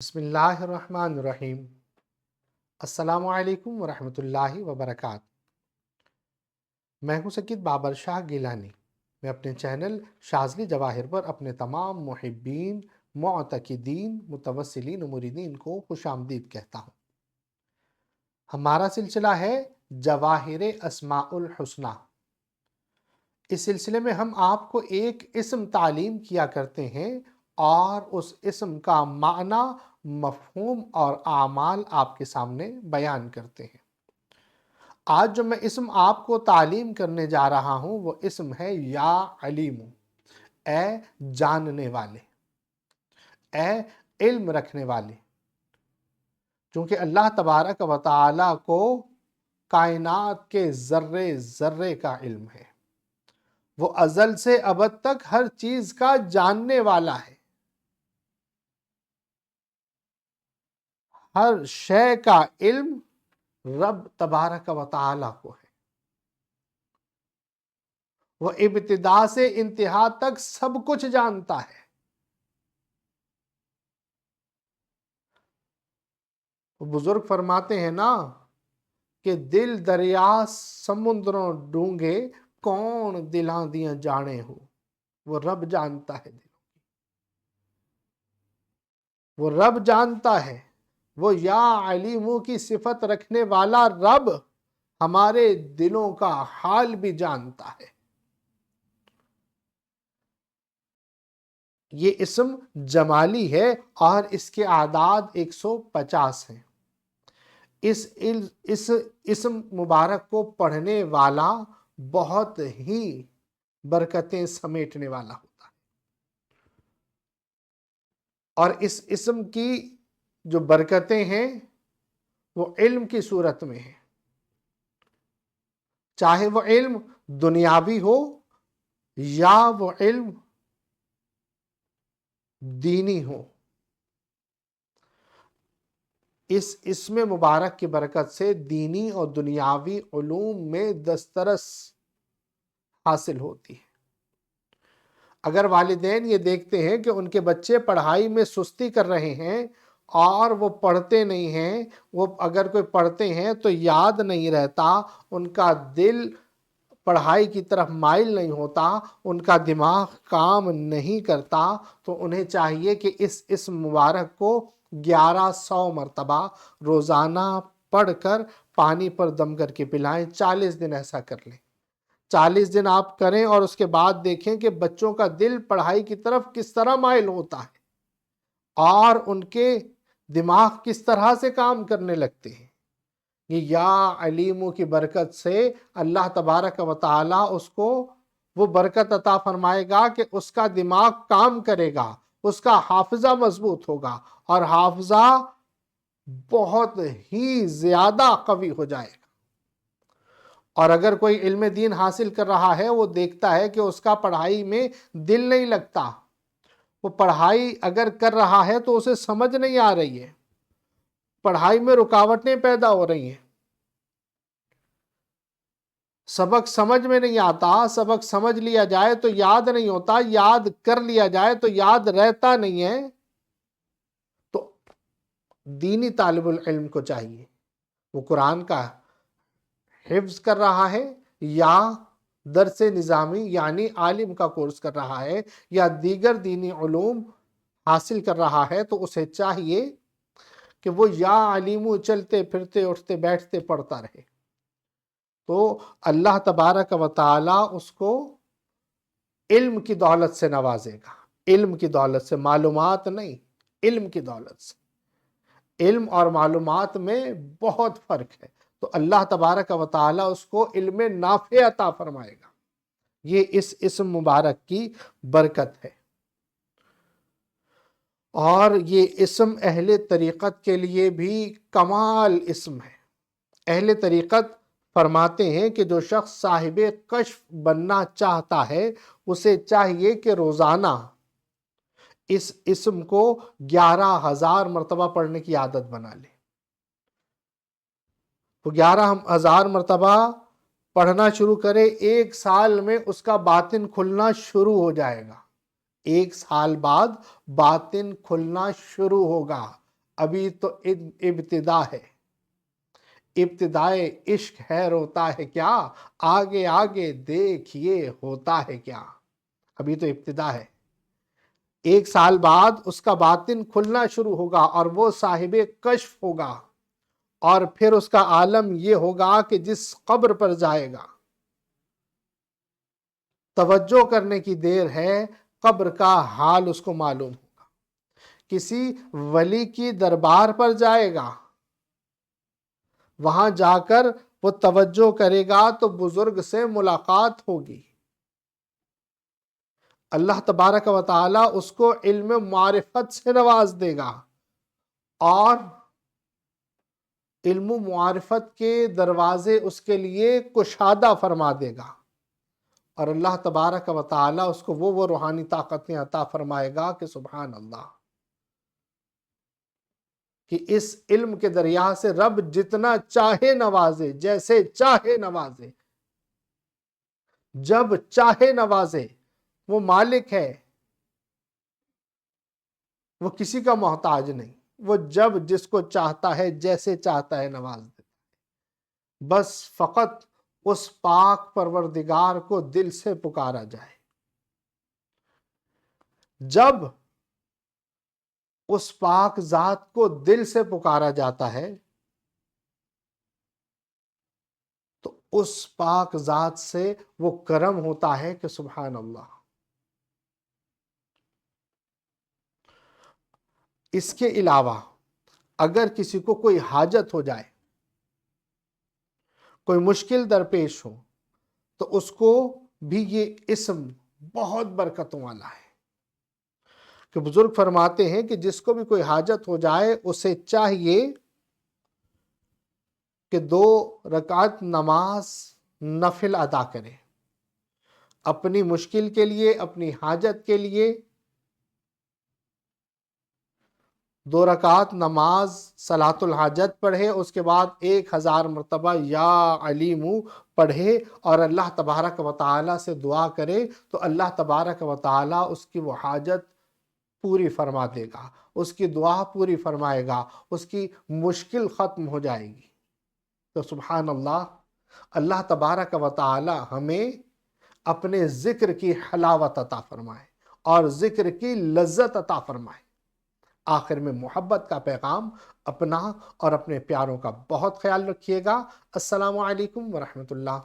بسم اللہ الرحمن الرحیم۔ السلام علیکم ورحمۃ اللہ وبرکاتہ۔ میں ہوں سکید بابر شاہ گیلانی۔ میں اپنے چینل شاذلی جواہر پر اپنے تمام محبین، معتقدین، متوسلین و مریدین کو خوش آمدید کہتا ہوں۔ ہمارا سلسلہ ہے جواہر اسماء الحسنی۔ اس سلسلے میں ہم آپ کو ایک اسم تعلیم کیا کرتے ہیں اور اس اسم کا معنی، مفہوم اور اعمال آپ کے سامنے بیان کرتے ہیں۔ آج جو میں اسم آپ کو تعلیم کرنے جا رہا ہوں وہ اسم ہے یا علیم، اے جاننے والے، اے علم رکھنے والے۔ چونکہ اللہ تبارک و تعالی کو کائنات کے ذرے ذرے کا علم ہے، وہ ازل سے ابد تک ہر چیز کا جاننے والا ہے، ہر شے کا علم رب تبارک و تعالی کو ہے۔ وہ ابتدا سے انتہا تک سب کچھ جانتا ہے۔ وہ بزرگ فرماتے ہیں نا کہ دل دریا سمندروں ڈونگے، کون دلاں دیاں جانے ہو۔ وہ رب جانتا ہے دلوں کی، وہ رب جانتا ہے۔ وہ یا علیموں کی صفت رکھنے والا رب ہمارے دلوں کا حال بھی جانتا ہے۔ یہ اسم جمالی ہے اور اس کے اعداد 150 ہیں۔ اس اسم مبارک کو پڑھنے والا بہت ہی برکتیں سمیٹنے والا ہوتا ہے، اور اس اسم کی جو برکتیں ہیں وہ علم کی صورت میں ہیں، چاہے وہ علم دنیاوی ہو یا وہ علم دینی ہو۔ اس اسم مبارک کی برکت سے دینی اور دنیاوی علوم میں دسترس حاصل ہوتی ہے۔ اگر والدین یہ دیکھتے ہیں کہ ان کے بچے پڑھائی میں سستی کر رہے ہیں اور وہ پڑھتے نہیں ہیں، وہ اگر کوئی پڑھتے ہیں تو یاد نہیں رہتا، ان کا دل پڑھائی کی طرف مائل نہیں ہوتا، ان کا دماغ کام نہیں کرتا، تو انہیں چاہیے کہ اس اسم مبارک کو 1100 مرتبہ روزانہ پڑھ کر پانی پر دم کر کے پلائیں۔ 40 دن ایسا کر لیں۔ 40 دن آپ کریں اور اس کے بعد دیکھیں کہ بچوں کا دل پڑھائی کی طرف کس طرح مائل ہوتا ہے اور ان کے دماغ کس طرح سے کام کرنے لگتے ہیں۔ یہ یا علیموں کی برکت سے اللہ تبارک و تعالی اس کو وہ برکت عطا فرمائے گا کہ اس کا دماغ کام کرے گا، اس کا حافظہ مضبوط ہوگا اور حافظہ بہت ہی زیادہ قوی ہو جائے گا۔ اور اگر کوئی علم دین حاصل کر رہا ہے، وہ دیکھتا ہے کہ اس کا پڑھائی میں دل نہیں لگتا، وہ پڑھائی اگر کر رہا ہے تو اسے سمجھ نہیں آ رہی ہے، پڑھائی میں رکاوٹیں پیدا ہو رہی ہیں، سبق سمجھ میں نہیں آتا، سبق سمجھ لیا جائے تو یاد نہیں ہوتا، یاد کر لیا جائے تو یاد رہتا نہیں ہے، تو دینی طالب العلم کو چاہیے وہ قرآن کا حفظ کر رہا ہے یا درس نظامی یعنی عالم کا کورس کر رہا ہے یا دیگر دینی علوم حاصل کر رہا ہے، تو اسے چاہیے کہ وہ یا علیم چلتے پھرتے اٹھتے بیٹھتے پڑھتا رہے، تو اللہ تبارک و تعالی اس کو علم کی دولت سے نوازے گا۔ علم کی دولت سے، معلومات نہیں، علم کی دولت سے۔ علم اور معلومات میں بہت فرق ہے، تو اللہ تبارک و تعالی اس کو علم نافع عطا فرمائے گا۔ یہ اس اسم مبارک کی برکت ہے۔ اور یہ اسم اہل طریقت کے لیے بھی کمال اسم ہے۔ اہل طریقت فرماتے ہیں کہ جو شخص صاحب کشف بننا چاہتا ہے، اسے چاہیے کہ روزانہ اس اسم کو 11,000 مرتبہ پڑھنے کی عادت بنا لے۔ وہ 11,000 مرتبہ پڑھنا شروع کرے، 1 سال میں اس کا باطن کھلنا شروع ہو جائے گا۔ 1 سال بعد باطن کھلنا شروع ہوگا، ابھی تو ابتدا ہے، ابتدائے عشق ہے روتا ہے کیا، آگے آگے دیکھیے ہوتا ہے کیا۔ ابھی تو ابتدا ہے، 1 سال بعد اس کا باطن کھلنا شروع ہوگا اور وہ صاحب کشف ہوگا، اور پھر اس کا عالم یہ ہوگا کہ جس قبر پر جائے گا توجہ کرنے کی دیر ہے، قبر کا حال اس کو معلوم ہوگا۔ کسی ولی کی دربار پر جائے گا، وہاں جا کر وہ توجہ کرے گا تو بزرگ سے ملاقات ہوگی، اللہ تبارک و تعالی اس کو علم معرفت سے نواز دے گا، اور علم و معرفت کے دروازے اس کے لیے کشادہ فرما دے گا، اور اللہ تبارک و تعالی اس کو وہ روحانی طاقتیں عطا فرمائے گا کہ سبحان اللہ، کہ اس علم کے دریا سے رب جتنا چاہے نوازے، جیسے چاہے نوازے، جب چاہے نوازے۔ وہ مالک ہے، وہ کسی کا محتاج نہیں، وہ جب جس کو چاہتا ہے جیسے چاہتا ہے نواز دیتا ہے، بس فقط اس پاک پروردگار کو دل سے پکارا جائے۔ جب اس پاک ذات کو دل سے پکارا جاتا ہے تو اس پاک ذات سے وہ کرم ہوتا ہے کہ سبحان اللہ۔ اس کے علاوہ اگر کسی کو کوئی حاجت ہو جائے، کوئی مشکل درپیش ہو، تو اس کو بھی یہ اسم بہت برکتوں والا ہے، کہ بزرگ فرماتے ہیں کہ جس کو بھی کوئی حاجت ہو جائے اسے چاہیے کہ 2 رکعت نماز نفل ادا کرے، اپنی مشکل کے لیے، اپنی حاجت کے لیے 2 رکعت نماز صلاۃ الحاجت پڑھے، اس کے بعد 1000 مرتبہ یا علیم پڑھے، اور اللہ تبارک و تعالی سے دعا کرے تو اللہ تبارک و تعالی اس کی وہ حاجت پوری فرما دے گا، اس کی دعا پوری فرمائے گا، اس کی مشکل ختم ہو جائے گی۔ تو سبحان اللہ، اللہ تبارک و تعالی ہمیں اپنے ذکر کی حلاوت عطا فرمائے اور ذکر کی لذت عطا فرمائے۔ آخر میں محبت کا پیغام، اپنا اور اپنے پیاروں کا بہت خیال رکھیے گا۔ السلام علیکم ورحمۃ اللہ۔